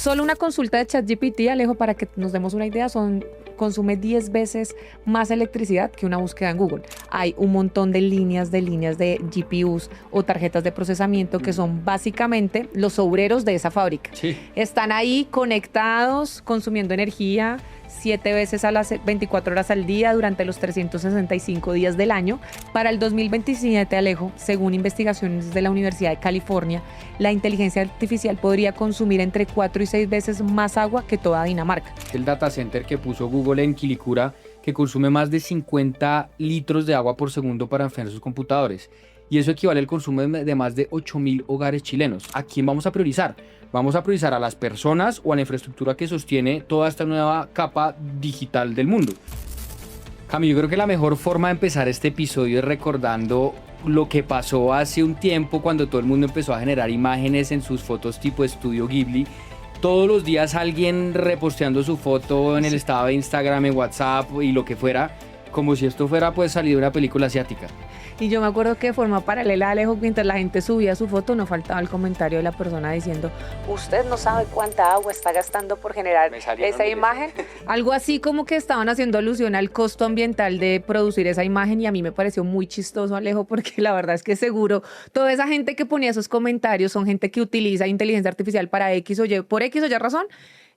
Solo una consulta de ChatGPT, Alejo, para que nos demos una idea, consume 10 veces más electricidad que una búsqueda en Google. Hay un montón de líneas de GPUs o tarjetas de procesamiento que son básicamente los obreros de esa fábrica. Sí. Están ahí conectados, consumiendo energía 7 veces a las 24 horas al día durante los 365 días del año. Para el 2027, Alejo, según investigaciones de la Universidad de California, la inteligencia artificial podría consumir entre 4 y 6 veces más agua que toda Dinamarca. El data center que puso Google en Quilicura, que consume más de 50 litros de agua por segundo para enfriar sus computadores. Y eso equivale al consumo de más de 8.000 hogares chilenos. ¿A quién vamos a priorizar? ¿Vamos a priorizar a las personas o a la infraestructura que sostiene toda esta nueva capa digital del mundo? Cami, yo creo que la mejor forma de empezar este episodio es recordando lo que pasó hace un tiempo cuando todo el mundo empezó a generar imágenes en sus fotos tipo Estudio Ghibli. Todos los días alguien reposteando su foto en el estado de Instagram, en WhatsApp y lo que fuera, como si esto fuera pues salir de una película asiática. Y yo me acuerdo que de forma paralela, Alejo, mientras la gente subía su foto, no faltaba el comentario de la persona diciendo: usted no sabe cuánta agua está gastando por generar esa imagen. Algo así como que estaban haciendo alusión al costo ambiental de producir esa imagen, y a mí me pareció muy chistoso, Alejo, porque la verdad es que seguro toda esa gente que ponía esos comentarios son gente que utiliza inteligencia artificial para por X o Y razón.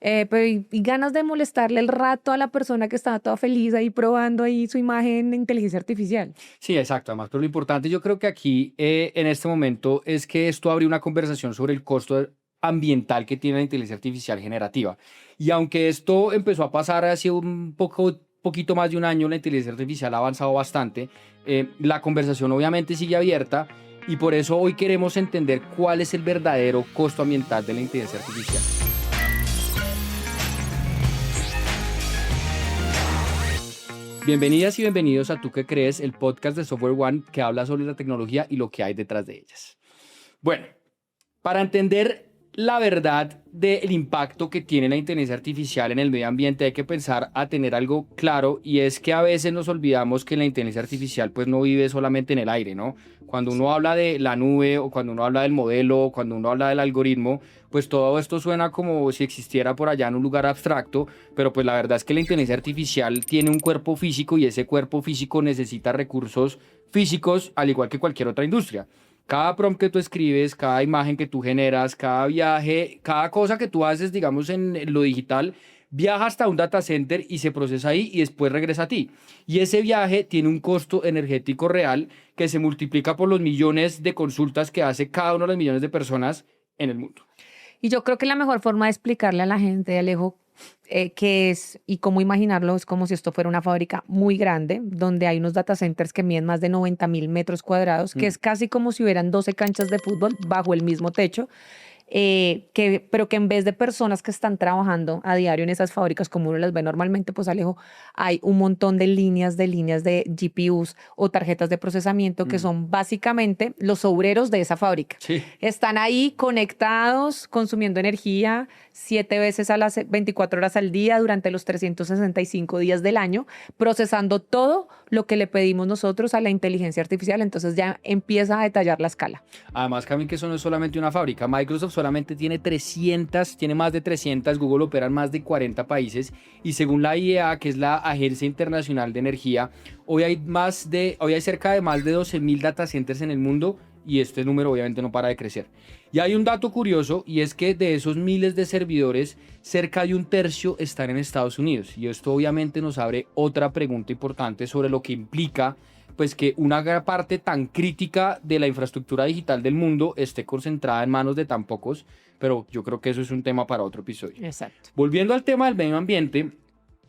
Y ganas de molestarle el rato a la persona que estaba toda feliz ahí probando ahí su imagen de inteligencia artificial. Sí, exacto. Además, pero lo importante yo creo que aquí en este momento es que esto abre una conversación sobre el costo ambiental que tiene la inteligencia artificial generativa. Y aunque esto empezó a pasar hace un poquito más de un año, la inteligencia artificial ha avanzado bastante. La conversación obviamente sigue abierta y por eso hoy queremos entender cuál es el verdadero costo ambiental de la inteligencia artificial. Bienvenidas y bienvenidos a Tú qué crees, el podcast de Software One que habla sobre la tecnología y lo que hay detrás de ellas. Bueno, para entender la verdad del impacto que tiene la inteligencia artificial en el medio ambiente hay que pensar a tener algo claro, y es que a veces nos olvidamos que la inteligencia artificial pues no vive solamente en el aire, ¿no? Cuando uno habla de la nube o cuando uno habla del modelo o cuando uno habla del algoritmo, pues todo esto suena como si existiera por allá en un lugar abstracto, pero pues la verdad es que la inteligencia artificial tiene un cuerpo físico y ese cuerpo físico necesita recursos físicos al igual que cualquier otra industria. Cada prompt que tú escribes, cada imagen que tú generas, cada viaje, cada cosa que tú haces, digamos, en lo digital, viaja hasta un data center y se procesa ahí y después regresa a ti. Y ese viaje tiene un costo energético real que se multiplica por los millones de consultas que hace cada uno de los millones de personas en el mundo. Y yo creo que la mejor forma de explicarle a la gente, Alejo, qué es y cómo imaginarlo es como si esto fuera una fábrica muy grande, donde hay unos data centers que miden más de 90.000 metros cuadrados, que es casi como si hubieran 12 canchas de fútbol bajo el mismo techo. Pero que en vez de personas que están trabajando a diario en esas fábricas como uno las ve normalmente, pues Alejo, hay un montón de líneas de GPUs o tarjetas de procesamiento que son básicamente los obreros de esa fábrica. Sí. Están ahí conectados, consumiendo energía 7 veces a las 24 horas al día durante los 365 días del año, procesando todo lo que le pedimos nosotros a la inteligencia artificial. Entonces ya empieza a detallar la escala. Además, Camil, que eso no es solamente una fábrica. Microsoft solamente tiene más de 300, Google opera en más de 40 países y según la IEA, que es la Agencia Internacional de Energía, hoy hay cerca de más de 12.000 data centers en el mundo y este número obviamente no para de crecer. Y hay un dato curioso y es que de esos miles de servidores, cerca de un tercio están en Estados Unidos y esto obviamente nos abre otra pregunta importante sobre lo que implica pues que una gran parte tan crítica de la infraestructura digital del mundo esté concentrada en manos de tan pocos, pero yo creo que eso es un tema para otro episodio. Exacto. Volviendo al tema del medio ambiente,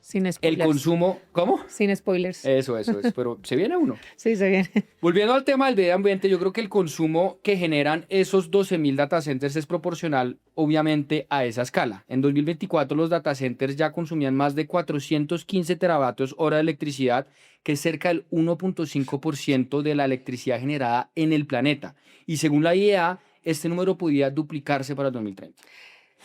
sin spoilers. El consumo... ¿Cómo? Sin spoilers. Eso, pero se viene uno. Sí, se viene. Volviendo al tema del medio ambiente, yo creo que el consumo que generan esos 12.000 data centers es proporcional, obviamente, a esa escala. En 2024 los data centers ya consumían más de 415 teravatios hora de electricidad, que es cerca del 1.5% de la electricidad generada en el planeta. Y según la IEA, este número podría duplicarse para el 2030.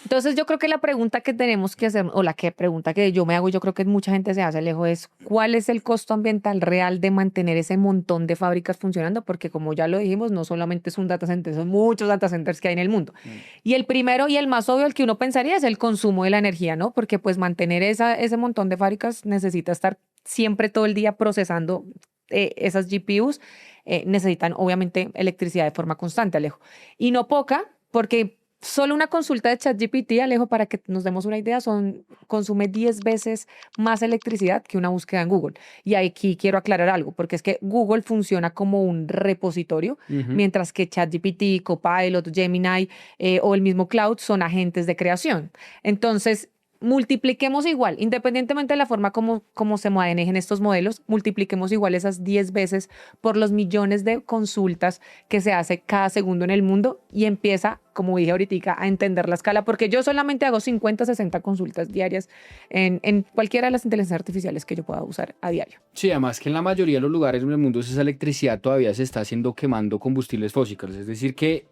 Entonces yo creo que la pregunta que tenemos que hacer, o pregunta que yo me hago, y yo creo que mucha gente se hace, Alejo, es ¿cuál es el costo ambiental real de mantener ese montón de fábricas funcionando? Porque como ya lo dijimos, no solamente es un data center, son muchos data centers que hay en el mundo. Y el primero y el más obvio, el que uno pensaría, es el consumo de la energía, ¿no? Porque pues mantener ese montón de fábricas necesita estar siempre todo el día procesando esas GPUs. Necesitan obviamente electricidad de forma constante, Alejo. Y no poca, porque solo una consulta de ChatGPT, Alejo, para que nos demos una idea, consume 10 veces más electricidad que una búsqueda en Google. Y aquí quiero aclarar algo, porque es que Google funciona como un repositorio, mientras que ChatGPT, Copilot, Gemini o el mismo Cloud son agentes de creación. Entonces, multipliquemos igual, independientemente de la forma como se manejen estos modelos, multipliquemos igual esas 10 veces por los millones de consultas que se hace cada segundo en el mundo y empieza, como dije ahorita, a entender la escala, porque yo solamente hago 50, 60 consultas diarias en cualquiera de las inteligencias artificiales que yo pueda usar a diario. Sí, además que en la mayoría de los lugares del mundo esa electricidad todavía se está haciendo quemando combustibles fósiles, es decir que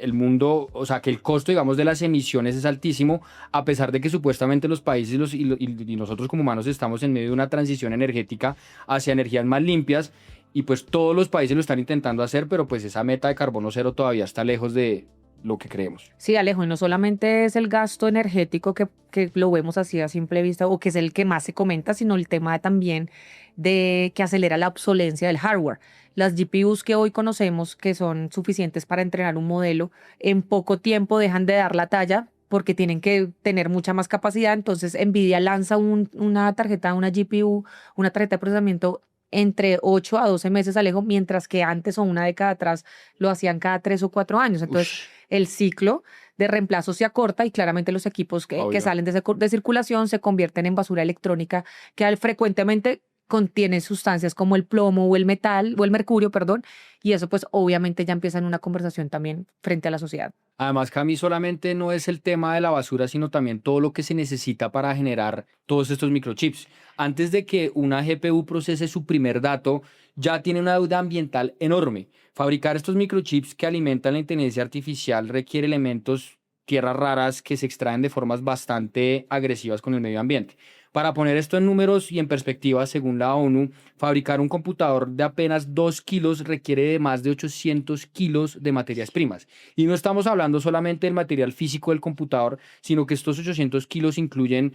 el mundo, o sea, que el costo, digamos, de las emisiones es altísimo, a pesar de que supuestamente los países y nosotros como humanos estamos en medio de una transición energética hacia energías más limpias y pues todos los países lo están intentando hacer, pero pues esa meta de carbono cero todavía está lejos de lo que creemos. Sí, Alejo, y no solamente es el gasto energético que lo vemos así a simple vista o que es el que más se comenta, sino el tema también de que acelera la obsolencia del hardware. Las GPUs que hoy conocemos, que son suficientes para entrenar un modelo, en poco tiempo dejan de dar la talla porque tienen que tener mucha más capacidad. Entonces, Nvidia lanza una GPU, una tarjeta de procesamiento entre 8 a 12 meses, Alejo, mientras que antes o una década atrás lo hacían cada 3 o 4 años. Entonces, el ciclo de reemplazo se acorta y claramente los equipos que salen de circulación se convierten en basura electrónica que frecuentemente contiene sustancias como el plomo o el metal o el mercurio, perdón, y eso pues obviamente ya empieza en una conversación también frente a la sociedad. Además, Cami, solamente no es el tema de la basura, sino también todo lo que se necesita para generar todos estos microchips. Antes de que una GPU procese su primer dato, ya tiene una deuda ambiental enorme. Fabricar estos microchips que alimentan la inteligencia artificial requiere elementos, tierras raras, que se extraen de formas bastante agresivas con el medio ambiente. Para poner esto en números y en perspectiva, según la ONU, fabricar un computador de apenas 2 kilos requiere de más de 800 kilos de materias primas. Y no estamos hablando solamente del material físico del computador, sino que estos 800 kilos incluyen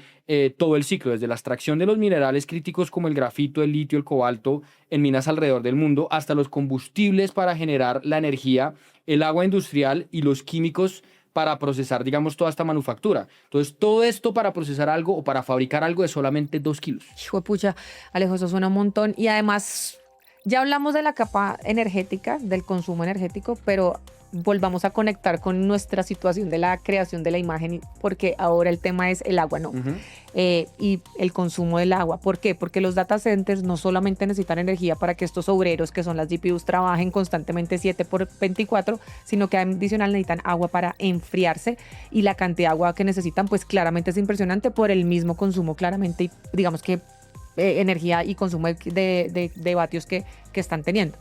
todo el ciclo, desde la extracción de los minerales críticos como el grafito, el litio, el cobalto, en minas alrededor del mundo, hasta los combustibles para generar la energía, el agua industrial y los químicos para procesar, digamos, toda esta manufactura. Entonces, todo esto para procesar algo o para fabricar algo es solamente 2 kilos. Hijo de pucha, Alejo, eso suena un montón. Y además, ya hablamos de la capa energética, del consumo energético, pero volvamos a conectar con nuestra situación de la creación de la imagen, porque ahora el tema es el agua, ¿no? Y el consumo del agua. ¿Por qué? Porque los data centers no solamente necesitan energía para que estos obreros, que son las GPUs, trabajen constantemente 7/24, sino que adicional necesitan agua para enfriarse, y la cantidad de agua que necesitan, pues claramente es impresionante por el mismo consumo, claramente, y digamos que energía y consumo de vatios que están teniendo.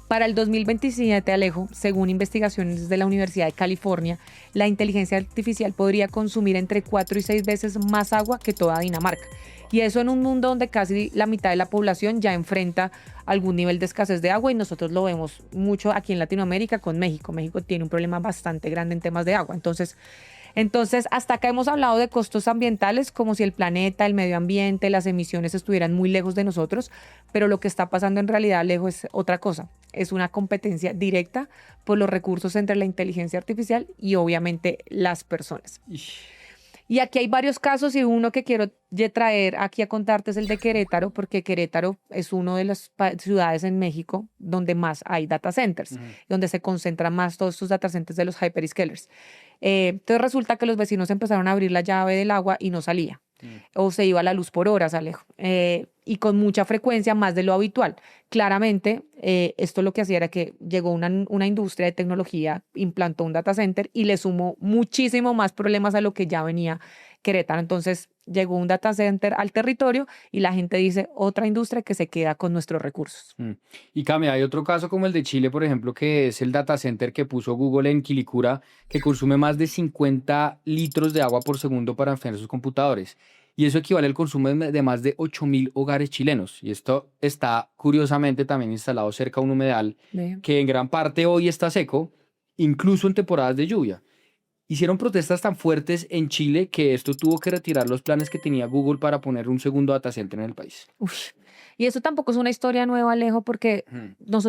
Para el 2027, Alejo, según investigaciones de la Universidad de California, la inteligencia artificial podría consumir entre 4 y 6 veces más agua que toda Dinamarca. Y eso en un mundo donde casi la mitad de la población ya enfrenta algún nivel de escasez de agua, y nosotros lo vemos mucho aquí en Latinoamérica con México. México tiene un problema bastante grande en temas de agua. Entonces, hasta acá hemos hablado de costos ambientales, como si el planeta, el medio ambiente, las emisiones estuvieran muy lejos de nosotros, pero lo que está pasando en realidad, lejos, es otra cosa. Es una competencia directa por los recursos entre la inteligencia artificial y obviamente las personas. Y aquí hay varios casos, y uno que quiero traer aquí a contarte es el de Querétaro, porque Querétaro es una de las ciudades en México donde más hay data centers, donde se concentran más todos estos data centers de los hyperscalers. Entonces resulta que los vecinos empezaron a abrir la llave del agua y no salía. O se iba la luz por horas, Alejo. Y con mucha frecuencia, más de lo habitual. Claramente, esto lo que hacía era que llegó una industria de tecnología, implantó un data center y le sumó muchísimo más problemas a lo que ya venía Querétaro. Entonces llegó un data center al territorio y la gente dice otra industria que se queda con nuestros recursos. Y Cami, hay otro caso como el de Chile, por ejemplo, que es el data center que puso Google en Quilicura, que consume más de 50 litros de agua por segundo para enfriar sus computadores. Y eso equivale al consumo de más de 8.000 hogares chilenos. Y esto está curiosamente también instalado cerca a un humedal que en gran parte hoy está seco, incluso en temporadas de lluvia. Hicieron protestas tan fuertes en Chile que esto tuvo que retirar los planes que tenía Google para poner un segundo data center en el país. Uf. Y eso tampoco es una historia nueva, Alejo, porque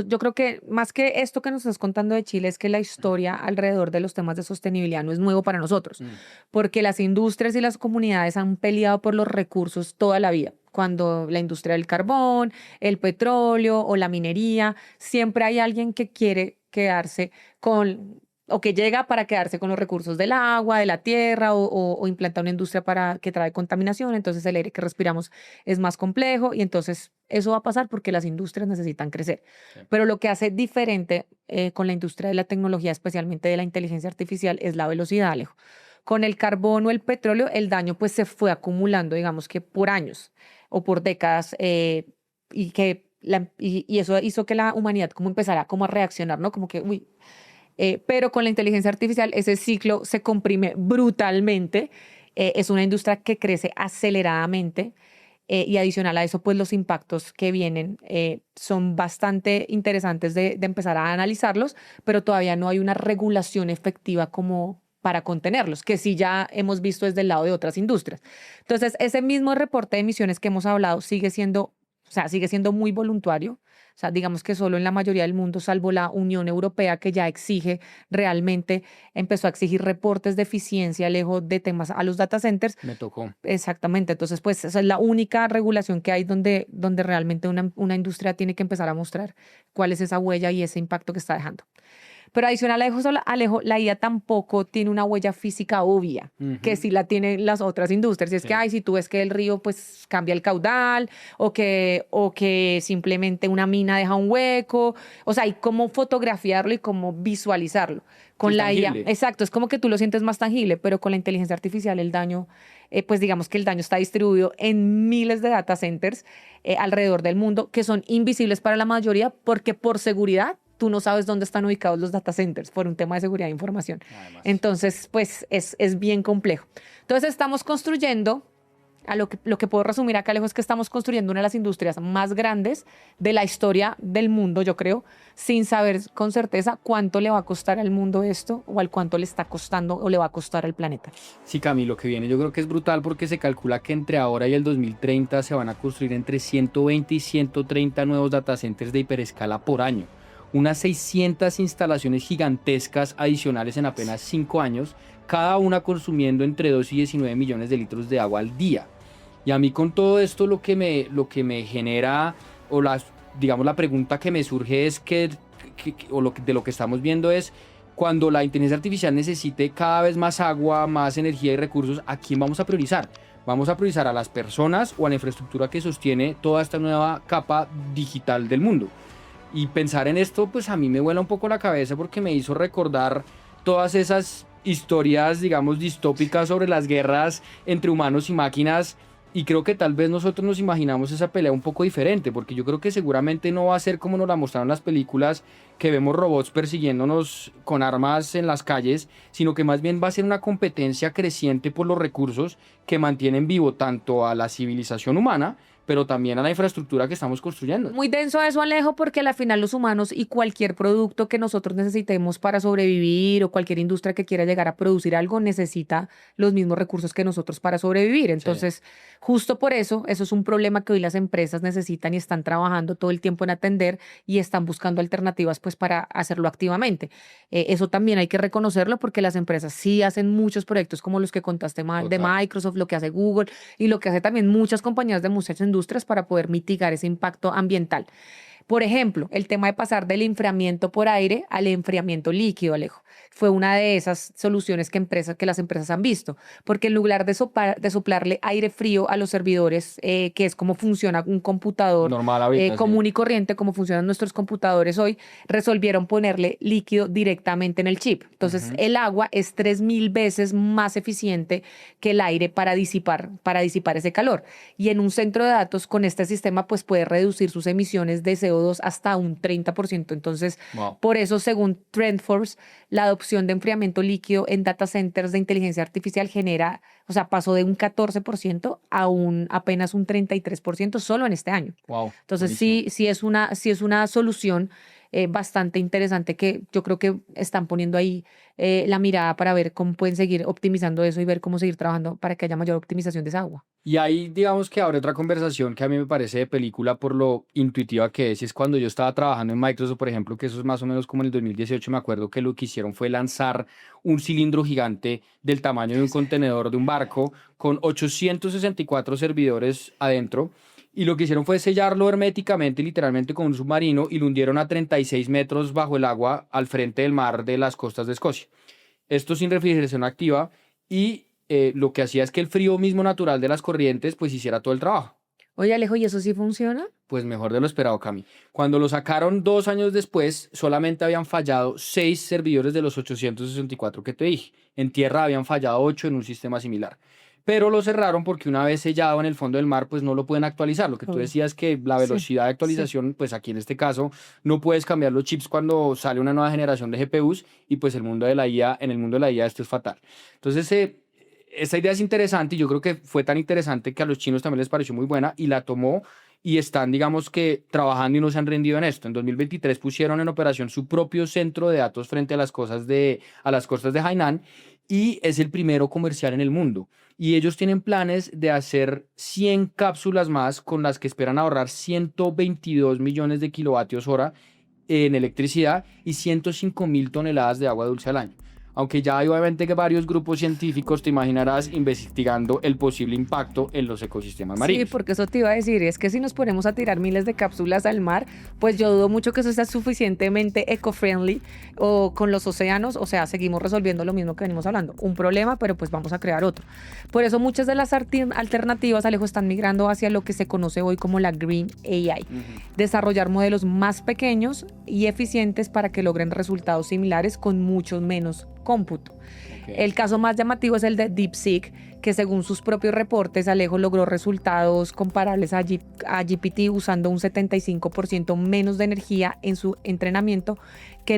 yo creo que más que esto que nos estás contando de Chile es que la historia alrededor de los temas de sostenibilidad no es nuevo para nosotros, porque las industrias y las comunidades han peleado por los recursos toda la vida. Cuando la industria del carbón, el petróleo o la minería, siempre hay alguien que quiere quedarse con o que llega para quedarse con los recursos del agua, de la tierra, o implantar una industria que trae contaminación, entonces el aire que respiramos es más complejo y entonces eso va a pasar porque las industrias necesitan crecer. Sí. Pero lo que hace diferente con la industria de la tecnología, especialmente de la inteligencia artificial, es la velocidad, Alejo. Con el carbón o el petróleo, el daño pues se fue acumulando, digamos que por años o por décadas, y eso hizo que la humanidad como empezara como a reaccionar, ¿no? Como que, uy... pero con la inteligencia artificial ese ciclo se comprime brutalmente. Es una industria que crece aceleradamente y adicional a eso, pues los impactos que vienen son bastante interesantes de empezar a analizarlos, pero todavía no hay una regulación efectiva como para contenerlos, que sí ya hemos visto desde el lado de otras industrias. Entonces, ese mismo reporte de emisiones que hemos hablado sigue siendo muy voluntario. O sea, digamos que solo en la mayoría del mundo, salvo la Unión Europea, que ya empezó a exigir reportes de eficiencia lejos de temas a los data centers. Me tocó. Exactamente. Entonces, pues esa es la única regulación que hay donde realmente una industria tiene que empezar a mostrar cuál es esa huella y ese impacto que está dejando. Pero adicional a eso, Alejo, la IA tampoco tiene una huella física obvia, que sí la tienen las otras industrias. Y es que, si tú ves que el río pues cambia el caudal o que simplemente una mina deja un hueco, o sea, hay cómo fotografiarlo y cómo visualizarlo. Con la IA, exacto, es como que tú lo sientes más tangible, pero con la inteligencia artificial el daño, pues digamos que el daño está distribuido en miles de data centers alrededor del mundo que son invisibles para la mayoría porque por seguridad tú no sabes dónde están ubicados los data centers por un tema de seguridad de información. Además. Entonces, pues es bien complejo. Entonces, estamos construyendo, lo que puedo resumir acá, Alejo, es que estamos construyendo una de las industrias más grandes de la historia del mundo, yo creo, sin saber con certeza cuánto le va a costar al mundo esto o al cuánto le está costando o le va a costar al planeta. Sí, Cami, lo que viene yo creo que es brutal porque se calcula que entre ahora y el 2030 se van a construir entre 120 y 130 nuevos data centers de hiperescala por año. Unas 600 instalaciones gigantescas adicionales en apenas 5 años, cada una consumiendo entre 2 y 19 millones de litros de agua al día. Y a mí con todo esto lo que me genera, o la pregunta que me surge es de lo que estamos viendo es, cuando la inteligencia artificial necesite cada vez más agua, más energía y recursos, ¿a quién vamos a priorizar? ¿Vamos a priorizar a las personas o a la infraestructura que sostiene toda esta nueva capa digital del mundo? Y pensar en esto, pues a mí me vuela un poco la cabeza porque me hizo recordar todas esas historias, digamos, distópicas sobre las guerras entre humanos y máquinas. Y creo que tal vez nosotros nos imaginamos esa pelea un poco diferente, porque yo creo que seguramente no va a ser como nos la mostraron las películas, que vemos robots persiguiéndonos con armas en las calles, sino que más bien va a ser una competencia creciente por los recursos que mantienen vivo tanto a la civilización humana, pero también a la infraestructura que estamos construyendo. Muy denso eso, Alejo, porque al final los humanos y cualquier producto que nosotros necesitemos para sobrevivir o cualquier industria que quiera llegar a producir algo necesita los mismos recursos que nosotros para sobrevivir. Entonces, justo por eso es un problema que hoy las empresas necesitan y están trabajando todo el tiempo en atender y están buscando alternativas pues para hacerlo activamente. Eso también hay que reconocerlo porque las empresas sí hacen muchos proyectos como los que contaste de Microsoft, lo que hace Google y lo que hace también muchas compañías de muchas industrias para poder mitigar ese impacto ambiental. Por ejemplo, el tema de pasar del enfriamiento por aire al enfriamiento líquido, Alejo. Fue una de esas soluciones que las empresas han visto, porque en lugar de soplarle aire frío a los servidores, que es como funciona un computador normal común y corriente, como funcionan nuestros computadores hoy, resolvieron ponerle líquido directamente en el chip. Entonces, el agua es 3000 veces más eficiente que el aire para disipar ese calor. Y en un centro de datos con este sistema, pues puede reducir sus emisiones de CO2 hasta un 30%. Entonces, por eso, según TrendForce, la adopción de enfriamiento líquido en data centers de inteligencia artificial pasó de un 14% a apenas un 33% solo en este año. Entonces, sí es una solución bastante interesante que yo creo que están poniendo ahí la mirada para ver cómo pueden seguir optimizando eso y ver cómo seguir trabajando para que haya mayor optimización de esa agua. Y ahí, digamos que abre otra conversación que a mí me parece de película por lo intuitiva que es. Y es cuando yo estaba trabajando en Microsoft, por ejemplo, que eso es más o menos como en el 2018, me acuerdo que lo que hicieron fue lanzar un cilindro gigante del tamaño de un contenedor de un barco con 864 servidores adentro. Y lo que hicieron fue sellarlo herméticamente, literalmente con un submarino, y lo hundieron a 36 metros bajo el agua al frente del mar de las costas de Escocia. Esto sin refrigeración activa y lo que hacía es que el frío mismo natural de las corrientes pues hiciera todo el trabajo. Oye, Alejo, ¿y eso sí funciona? Pues mejor de lo esperado, Cami. Cuando lo sacaron 2 años después, solamente habían fallado 6 servidores de los 864 que te dije. En tierra habían fallado 8 en un sistema similar. Pero lo cerraron porque una vez sellado en el fondo del mar, pues no lo pueden actualizar. Lo que tú decías que la velocidad de actualización, pues aquí en este caso, no puedes cambiar los chips cuando sale una nueva generación de GPUs y pues en el mundo de la IA esto es fatal. Entonces, esta idea es interesante y yo creo que fue tan interesante que a los chinos también les pareció muy buena y la tomó y están, digamos que, trabajando y no se han rendido en esto. En 2023 pusieron en operación su propio centro de datos frente a las costas de Hainan y es el primero comercial en el mundo. Y ellos tienen planes de hacer 100 cápsulas más con las que esperan ahorrar 122 millones de kilovatios hora en electricidad y 105.000 toneladas de agua dulce al año. Aunque ya hay obviamente que varios grupos científicos, te imaginarás, investigando el posible impacto en los ecosistemas marinos. Sí, porque eso te iba a decir, es que si nos ponemos a tirar miles de cápsulas al mar, pues yo dudo mucho que eso sea suficientemente eco-friendly o con los océanos, o sea, seguimos resolviendo lo mismo que venimos hablando, un problema, pero pues vamos a crear otro. Por eso muchas de las alternativas, Alejo, están migrando hacia lo que se conoce hoy como la Green AI. Desarrollar modelos más pequeños y eficientes para que logren resultados similares con mucho menos cómputo. El caso más llamativo es el de DeepSeek, que según sus propios reportes, Alejo logró resultados comparables a GPT usando un 75% menos de energía en su entrenamiento, que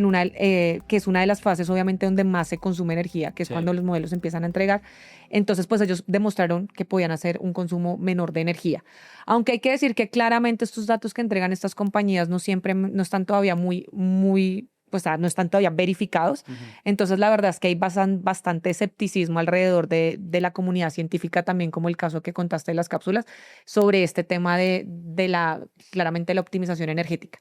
es una de las fases obviamente donde más se consume energía, que es cuando los modelos empiezan a entregar. Entonces, pues ellos demostraron que podían hacer un consumo menor de energía. Aunque hay que decir que claramente estos datos que entregan estas compañías no están todavía no están todavía verificados. Entonces, la verdad es que hay bastante escepticismo alrededor de la comunidad científica también, como el caso que contaste de las cápsulas, sobre este tema claramente la optimización energética.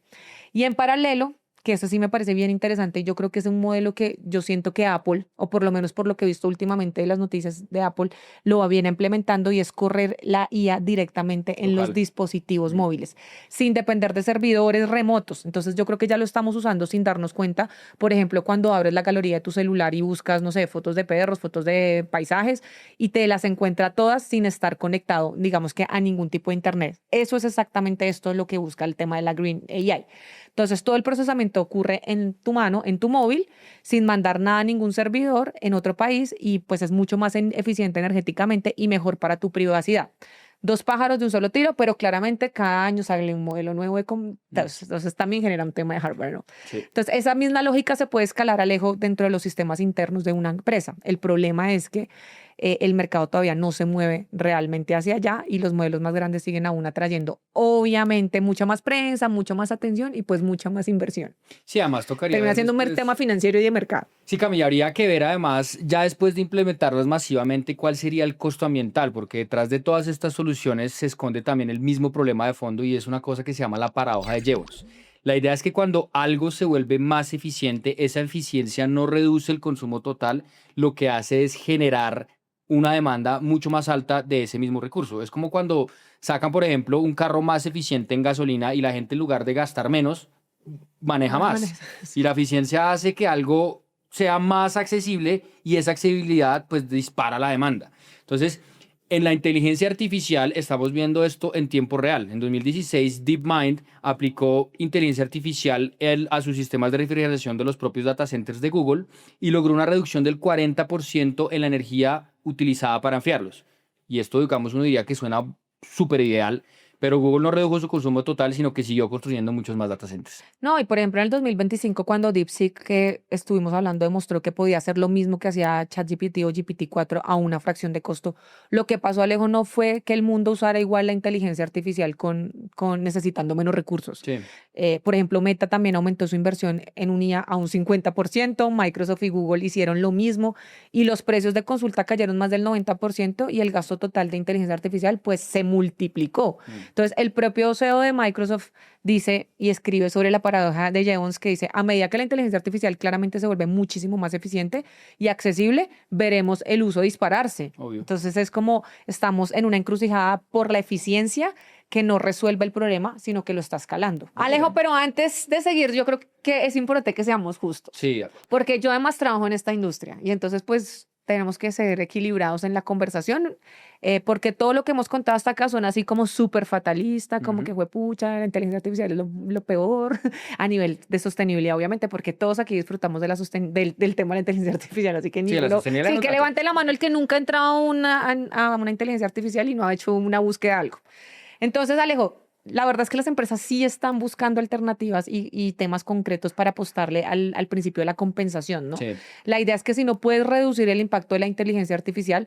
Y en paralelo, que eso sí me parece bien interesante, y yo creo que es un modelo que yo siento que Apple, o por lo menos por lo que he visto últimamente de las noticias de Apple, lo va bien implementando y es correr la IA directamente en los dispositivos móviles, sin depender de servidores remotos. Entonces yo creo que ya lo estamos usando sin darnos cuenta. Por ejemplo, cuando abres la galería de tu celular y buscas, no sé, fotos de perros, fotos de paisajes, y te las encuentra todas sin estar conectado, digamos que a ningún tipo de internet. Eso es exactamente esto lo que busca el tema de la Green AI. Entonces, todo el procesamiento ocurre en tu mano, en tu móvil, sin mandar nada a ningún servidor en otro país y pues es mucho más eficiente energéticamente y mejor para tu privacidad. 2 pájaros de un solo tiro, pero claramente cada año sale un modelo nuevo. Entonces también genera un tema de hardware, ¿no? Sí. Entonces, esa misma lógica se puede escalar, Alejo, dentro de los sistemas internos de una empresa. El problema es que el mercado todavía no se mueve realmente hacia allá y los modelos más grandes siguen aún atrayendo, obviamente, mucha más prensa, mucha más atención y pues mucha más inversión. Sí, además tocaría... Termina siendo un tema financiero y de mercado. Sí, Camila, habría que ver además, ya después de implementarlas masivamente, cuál sería el costo ambiental, porque detrás de todas estas soluciones se esconde también el mismo problema de fondo y es una cosa que se llama la paradoja de Jevons. La idea es que cuando algo se vuelve más eficiente, esa eficiencia no reduce el consumo total, lo que hace es generar una demanda mucho más alta de ese mismo recurso. Es como cuando sacan, por ejemplo, un carro más eficiente en gasolina y la gente en lugar de gastar menos, maneja más. Y la eficiencia hace que algo sea más accesible y esa accesibilidad pues dispara la demanda. Entonces, en la inteligencia artificial estamos viendo esto en tiempo real. En 2016, DeepMind aplicó inteligencia artificial a sus sistemas de refrigeración de los propios data centers de Google y logró una reducción del 40% en la energía utilizada para enfriarlos. Y esto, digamos, uno diría que suena súper ideal, pero Google no redujo su consumo total, sino que siguió construyendo muchos más data centers. No, y por ejemplo en el 2025 cuando DeepSeek, que estuvimos hablando, demostró que podía hacer lo mismo que hacía ChatGPT o GPT-4 a una fracción de costo, lo que pasó, Alejo, no fue que el mundo usara igual la inteligencia artificial con necesitando menos recursos. Sí. Por ejemplo, Meta también aumentó su inversión en un IA a un 50%, Microsoft y Google hicieron lo mismo y los precios de consulta cayeron más del 90% y el gasto total de inteligencia artificial pues se multiplicó. Entonces, el propio CEO de Microsoft dice y escribe sobre la paradoja de Jevons que dice, a medida que la inteligencia artificial claramente se vuelve muchísimo más eficiente y accesible, veremos el uso dispararse. Obvio. Entonces, es como estamos en una encrucijada por la eficiencia que no resuelve el problema, sino que lo está escalando. Alejo, pero antes de seguir, yo creo que es importante que seamos justos. Sí. Porque yo además trabajo en esta industria y entonces pues tenemos que ser equilibrados en la conversación, porque todo lo que hemos contado hasta acá son así como súper fatalista, como que fue pucha, la inteligencia artificial es lo peor a nivel de sostenibilidad, obviamente, porque todos aquí disfrutamos de del tema de la inteligencia artificial, así que sí, que levante la mano el que nunca ha entrado a una inteligencia artificial y no ha hecho una búsqueda de algo. Entonces, Alejo, la verdad es que las empresas sí están buscando alternativas y temas concretos para apostarle al principio de la compensación, ¿no? Sí. La idea es que si no puedes reducir el impacto de la inteligencia artificial,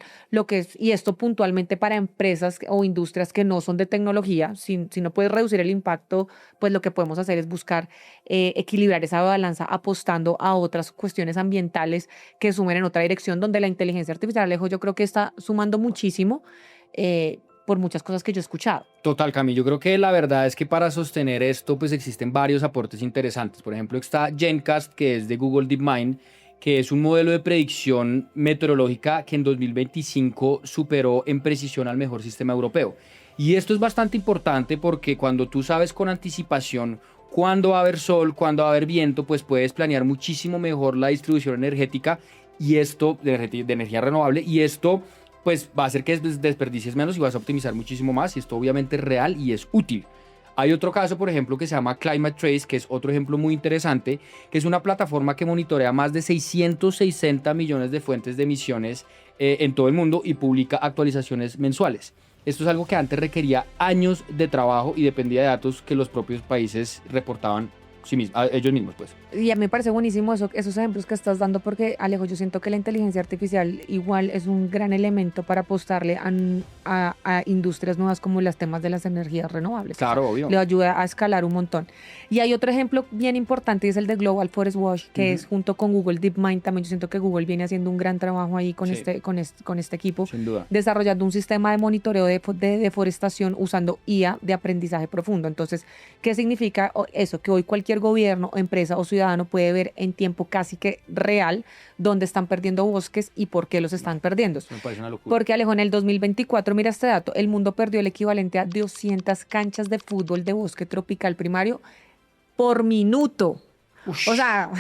y esto puntualmente para empresas o industrias que no son de tecnología, si no puedes reducir el impacto, pues lo que podemos hacer es buscar equilibrar esa balanza apostando a otras cuestiones ambientales que sumen en otra dirección, donde la inteligencia artificial, Alejo, yo creo que está sumando muchísimo, por muchas cosas que yo he escuchado. Total, Cami. Yo creo que la verdad es que para sostener esto, pues existen varios aportes interesantes. Por ejemplo, está GenCast, que es de Google DeepMind, que es un modelo de predicción meteorológica que en 2025 superó en precisión al mejor sistema europeo. Y esto es bastante importante porque cuando tú sabes con anticipación cuándo va a haber sol, cuándo va a haber viento, pues puedes planear muchísimo mejor la distribución energética y esto de energía renovable, y esto pues va a hacer que desperdicies menos y vas a optimizar muchísimo más, y esto obviamente es real y es útil. Hay otro caso, por ejemplo, que se llama Climate Trace, que es otro ejemplo muy interesante, que es una plataforma que monitorea más de 660 millones de fuentes de emisiones en todo el mundo y publica actualizaciones mensuales. Esto es algo que antes requería años de trabajo y dependía de datos que los propios países reportaban ellos mismos, pues. Y a mí me parece buenísimo esos ejemplos que estás dando, porque, Alejo, yo siento que la inteligencia artificial igual es un gran elemento para apostarle a industrias nuevas como los temas de las energías renovables. Claro, obvio. Le ayuda a escalar un montón. Y hay otro ejemplo bien importante, es el de Global Forest Watch, que es junto con Google DeepMind. También yo siento que Google viene haciendo un gran trabajo ahí con este equipo. Sin duda. Desarrollando un sistema de monitoreo de deforestación usando IA de aprendizaje profundo. Entonces, ¿qué significa eso? Que hoy cualquier gobierno, empresa o ciudadano puede ver en tiempo casi que real dónde están perdiendo bosques y por qué los están perdiendo. Me parece una locura. Porque, Alejo, en el 2024, mira este dato, el mundo perdió el equivalente a 200 canchas de fútbol de bosque tropical primario por minuto. Ush. O sea,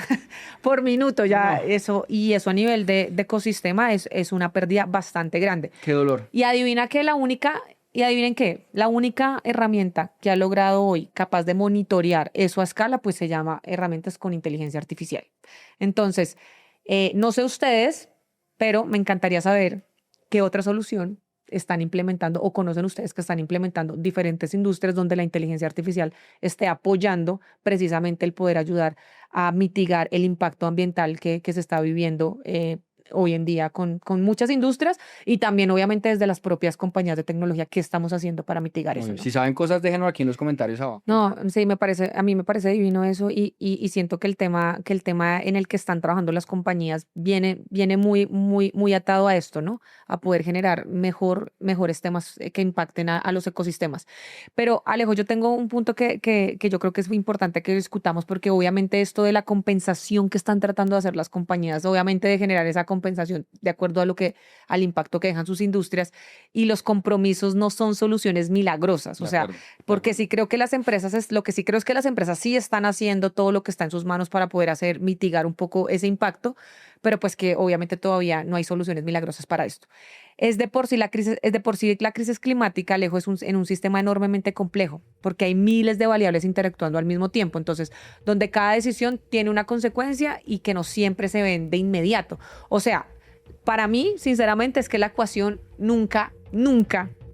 por minuto ya eso, y eso a nivel de ecosistema es una pérdida bastante grande. Qué dolor. Y adivinen qué, la única herramienta que ha logrado hoy capaz de monitorear eso a escala, pues se llama herramientas con inteligencia artificial. Entonces, no sé ustedes, pero me encantaría saber qué otra solución están implementando o conocen ustedes que están implementando diferentes industrias donde la inteligencia artificial esté apoyando precisamente el poder ayudar a mitigar el impacto ambiental que se está viviendo hoy en día con muchas industrias y también obviamente desde las propias compañías de tecnología. ¿Qué estamos haciendo para mitigar eso? ¿No? Si saben cosas, déjenlo aquí en los comentarios abajo. No, sí, a mí me parece divino eso y siento que el tema en el que están trabajando las compañías viene muy, muy, muy atado a esto, ¿no? A poder generar mejores temas que impacten a los ecosistemas. Pero, Alejo, yo tengo un punto que yo creo que es muy importante que discutamos, porque obviamente esto de la compensación que están tratando de hacer las compañías, obviamente de generar esa compensación compensación de acuerdo al impacto que dejan sus industrias, y los compromisos no son soluciones milagrosas. O sea, porque sí creo que las empresas, lo que sí creo es que las empresas sí están haciendo todo lo que está en sus manos para poder mitigar un poco ese impacto, pero pues que obviamente todavía no hay soluciones milagrosas para esto. Es de por sí la crisis climática, Alejo, en un sistema enormemente complejo, porque hay miles de variables interactuando al mismo tiempo. Entonces, donde cada decisión tiene una consecuencia y que no siempre se ven de inmediato. O sea, para mí, sinceramente, es que la ecuación nunca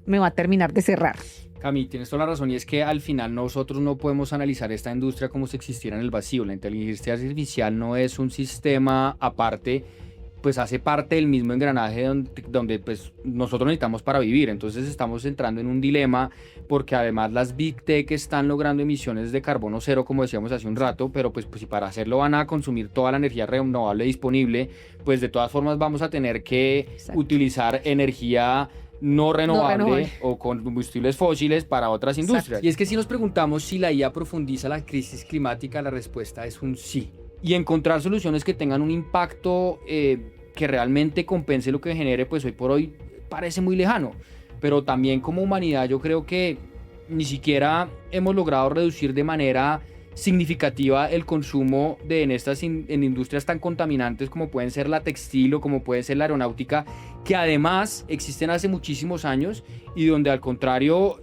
me va a terminar de cerrar. Cami, tienes toda la razón, y es que al final nosotros no podemos analizar esta industria como si existiera en el vacío. La inteligencia artificial no es un sistema aparte, pues hace parte del mismo engranaje donde pues nosotros necesitamos para vivir. Entonces estamos entrando en un dilema, porque además las Big Tech están logrando emisiones de carbono cero, como decíamos hace un rato, pero pues si para hacerlo van a consumir toda la energía renovable disponible, pues de todas formas vamos a tener que utilizar energía no renovable o con combustibles fósiles para otras industrias. Exacto. Y es que si nos preguntamos si la IA profundiza la crisis climática, la respuesta es un sí. Y encontrar soluciones que tengan un impacto que realmente compense lo que genere, pues hoy por hoy parece muy lejano. Pero también como humanidad yo creo que ni siquiera hemos logrado reducir de manera significativa el consumo en industrias tan contaminantes como pueden ser la textil o como puede ser la aeronáutica, que además existen hace muchísimos años y donde al contrario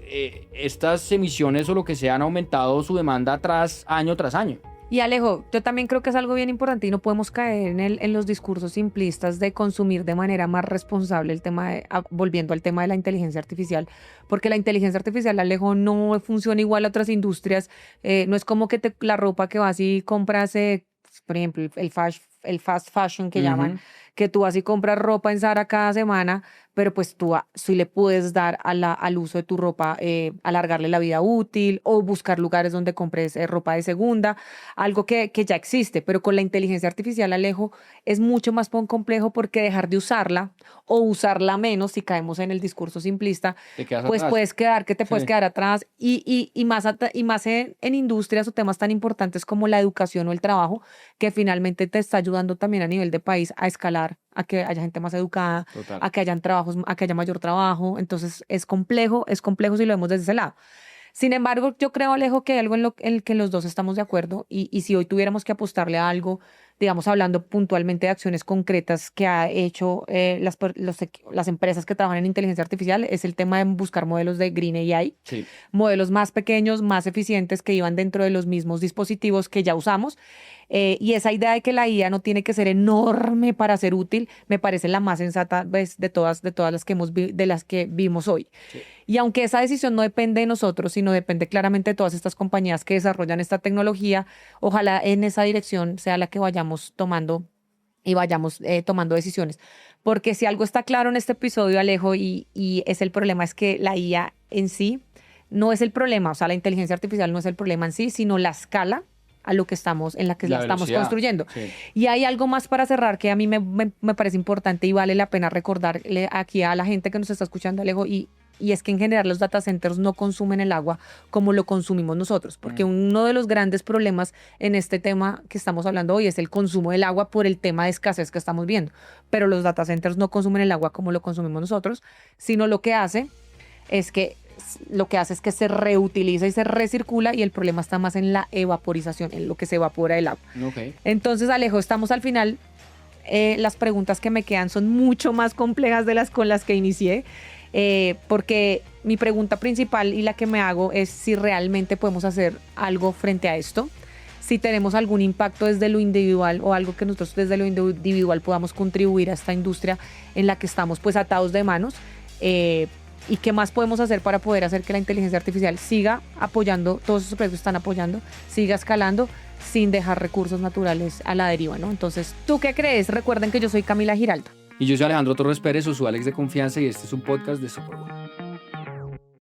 estas emisiones o lo que sea han aumentado su demanda año tras año. Y Alejo, yo también creo que es algo bien importante y no podemos caer en los discursos simplistas de consumir de manera más responsable el tema volviendo al tema de la inteligencia artificial, porque la inteligencia artificial, Alejo, no funciona igual a otras industrias. No es como que la ropa que vas y compras, por ejemplo, el fast fashion que llaman, que tú vas y compras ropa en Zara cada semana, pero pues tú sí le puedes dar al uso de tu ropa, alargarle la vida útil o buscar lugares donde compres ropa de segunda, algo que ya existe. Pero con la inteligencia artificial, Alejo, es mucho más complejo, porque dejar de usarla o usarla menos, si caemos en el discurso simplista, pues puedes quedar atrás y más en industrias o temas tan importantes como la educación o el trabajo, que finalmente te está ayudando también a nivel de país a escalar, a que haya gente más educada, a que haya mayor trabajo. Entonces es complejo si lo vemos desde ese lado. Sin embargo, yo creo, Alejo, que hay algo en el que los dos estamos de acuerdo, y si hoy tuviéramos que apostarle a algo, digamos, hablando puntualmente de acciones concretas que ha hecho las empresas que trabajan en inteligencia artificial, es el tema de buscar modelos de Green AI, sí, modelos más pequeños, más eficientes, que iban dentro de los mismos dispositivos que ya usamos. Y esa idea de que la IA no tiene que ser enorme para ser útil, me parece la más sensata, ¿ves?, de todas las que vimos hoy. Sí. Y aunque esa decisión no depende de nosotros, sino depende claramente de todas estas compañías que desarrollan esta tecnología, ojalá en esa dirección sea la que vayamos tomando y vayamos tomando decisiones. Porque si algo está claro en este episodio, Alejo, y es el problema, es que la IA en sí no es el problema. O sea, la inteligencia artificial no es el problema en sí, sino la escala a lo que estamos, en la que la estamos construyendo. Sí. Y hay algo más para cerrar que a mí me parece importante y vale la pena recordarle aquí a la gente que nos está escuchando, Alejo, y es que en general los data centers no consumen el agua como lo consumimos nosotros, porque uno de los grandes problemas en este tema que estamos hablando hoy es el consumo del agua por el tema de escasez que estamos viendo. Pero los data centers no consumen el agua como lo consumimos nosotros, sino lo que hace es que se reutiliza y se recircula, y el problema está más en la evaporización, en lo que se evapora del agua. Okay. Entonces, Alejo, estamos al final. Las preguntas que me quedan son mucho más complejas de las con las que inicié, porque mi pregunta principal y la que me hago es si realmente podemos hacer algo frente a esto, si tenemos algún impacto desde lo individual o algo que nosotros desde lo individual podamos contribuir a esta industria en la que estamos pues atados de manos. ¿Y qué más podemos hacer para poder hacer que la inteligencia artificial siga apoyando, todos esos proyectos están apoyando, siga escalando sin dejar recursos naturales a la deriva, ¿no? Entonces, ¿tú qué crees? Recuerden que yo soy Camila Giraldo. Y yo soy Alejandro Torres Pérez, su Alex de confianza, y este es un podcast de Software One.